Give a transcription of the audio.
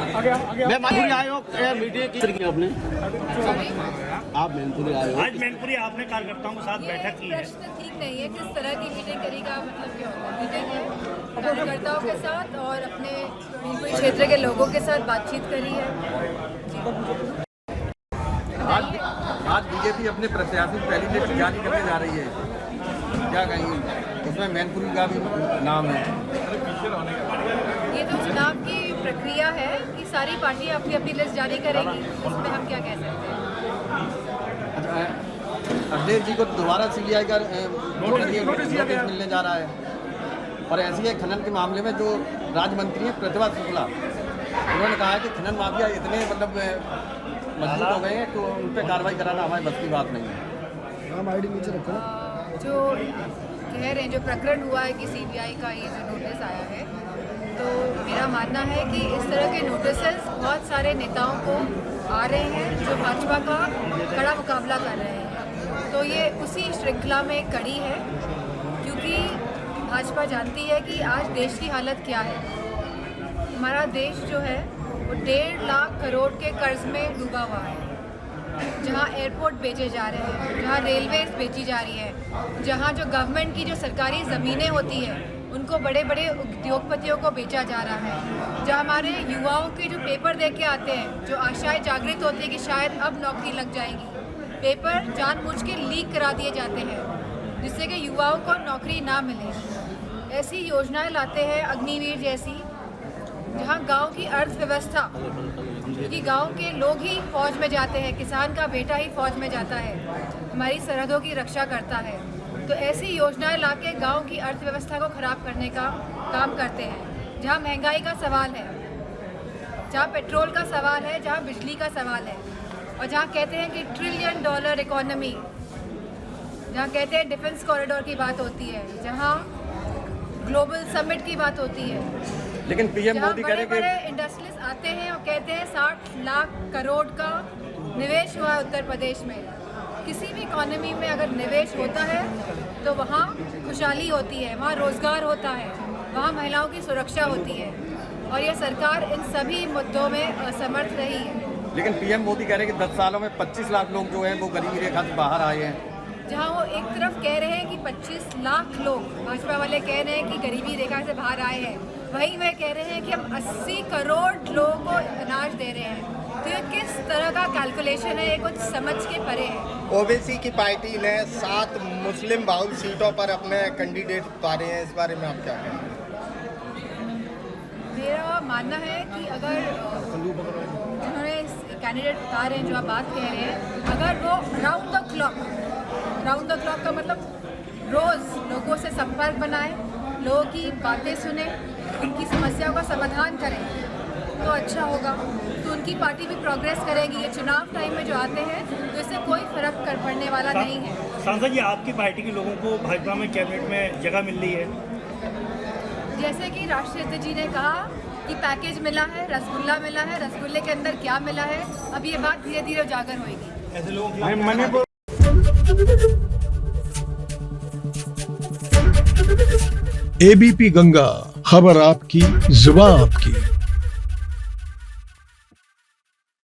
मैं मैनपुरी आयोग मीडिया की आपने आप मैनपुरी आयोग आज मैनपुरी आपने कार्यकर्ताओं के साथ बैठक की है। प्रश्न ठीक नहीं है, किस तरह की मीटिंग करेगा, मतलब क्या होता है? मीटिंग है कार्यकर्ताओं के साथ और अपने मैनपुरी क्षेत्र के लोगों के साथ बातचीत करी है। आज बीजेपी अपने प्रत्याशी पहली लिस्ट जारी करने जा रही है, क्या कहेंगे? उसमें मैनपुरी का भी नाम है। ये तो चुनाव की प्रक्रिया है कि सारी पार्टियां अपनी अपनी लिस्ट जारी करेगी, इसमें हम क्या कह सकते हैं। अखिलेश जी को दोबारा सीबीआई का नोटिस मिलने जा रहा है। और ऐसी है खनन के मामले में जो राज्य मंत्री हैं प्रतिभा शुक्ला, उन्होंने कहा है कि खनन माफिया इतने मतलब मजबूत हो गए हैं तो उन पर कार्रवाई कराना हमारी बस की बात नहीं है। जो कह रहे हैं, जो प्रकरण हुआ है कि सीबीआई का ये जो नोटिस आया है, तो मेरा मानना है कि इस तरह के नोटिसेस बहुत सारे नेताओं को आ रहे हैं जो भाजपा का कड़ा मुकाबला कर रहे हैं। तो ये उसी श्रृंखला में एक कड़ी है, क्योंकि भाजपा जानती है कि आज देश की हालत क्या है। हमारा देश जो है वो 1.5 लाख करोड़ के कर्ज में डूबा हुआ है, जहाँ एयरपोर्ट बेचे जा रहे हैं, जहाँ रेलवेज बेची जा रही है, जहाँ जो गवर्नमेंट की जो सरकारी ज़मीनें होती हैं उनको बड़े बड़े उद्योगपतियों को बेचा जा रहा है, जहाँ हमारे युवाओं के जो पेपर दे के आते हैं, जो आशाएं जागृत होती है कि शायद अब नौकरी लग जाएगी, पेपर जानबूझ के लीक करा दिए जाते हैं जिससे कि युवाओं को नौकरी ना मिले। ऐसी योजनाएं लाते हैं अग्निवीर जैसी, जहाँ गांव की अर्थव्यवस्था, क्योंकि गांव के लोग ही फौज में जाते हैं, किसान का बेटा ही फौज में जाता है, हमारी सरहदों की रक्षा करता है, तो ऐसी योजनाएं लाके गांव की अर्थव्यवस्था को खराब करने का काम करते हैं। जहां महंगाई का सवाल है, जहां पेट्रोल का सवाल है, जहां बिजली का सवाल है, और जहां कहते हैं कि $1 ट्रिलियन इकोनॉमी, जहां कहते हैं डिफेंस कॉरिडोर की बात होती है, जहां ग्लोबल समिट की बात होती है, लेकिन पीएम मोदी कह रहे हैं बड़े इंडस्ट्रियलिस्ट आते हैं और कहते हैं 60 लाख करोड़ का निवेश हुआ है उत्तर प्रदेश में। किसी भी इकोनॉमी में अगर निवेश होता है तो वहाँ खुशहाली होती है, वहाँ रोजगार होता है, वहाँ महिलाओं की सुरक्षा होती है, और यह सरकार इन सभी मुद्दों में असमर्थ रही है। लेकिन पीएम मोदी कह रहे हैं कि 10 सालों में 25 लाख लोग जो हैं वो गरीबी रेखा से बाहर आए हैं। जहाँ वो एक तरफ कह रहे हैं कि 25 लाख लोग, भाजपा वाले कह रहे हैं कि गरीबी रेखा से बाहर आए हैं, वहीं वह कह रहे हैं कि हम 80 करोड़ लोगों को अनाज दे रहे हैं। तो ये किस तरह का कैलकुलेशन है, ये कुछ समझ के परे है। ओबीसी की पार्टी ने 7 मुस्लिम बाहुल सीटों पर अपने कैंडिडेट उतारे हैं, इस बारे में आप क्या कहेंगे? मेरा मानना है कि अगर जिन्होंने कैंडिडेट उतारे हैं, जो आप बात कह रहे हैं, अगर वो राउंड द क्लॉक का मतलब रोज़ लोगों से संपर्क बनाए, लोगों की बातें सुने, उनकी समस्याओं का समाधान करें तो अच्छा होगा, तो उनकी पार्टी भी प्रोग्रेस करेगी। ये चुनाव टाइम में जो आते हैं तो इससे कोई फर्क पड़ने वाला नहीं है। सांसद जी, आपकी पार्टी के लोगों को भाजपा में कैबिनेट में जगह मिल रही है? जैसे कि राष्ट्रीय अध्यक्ष जी ने कहा कि पैकेज मिला है, रसगुल्ला मिला है, रसगुल्ले के अंदर क्या मिला है, अब ये बात धीरे धीरे उजागर होगी। ऐसे लोगों की एबीपी गंगा, खबर आपकी, जुबान आपकी।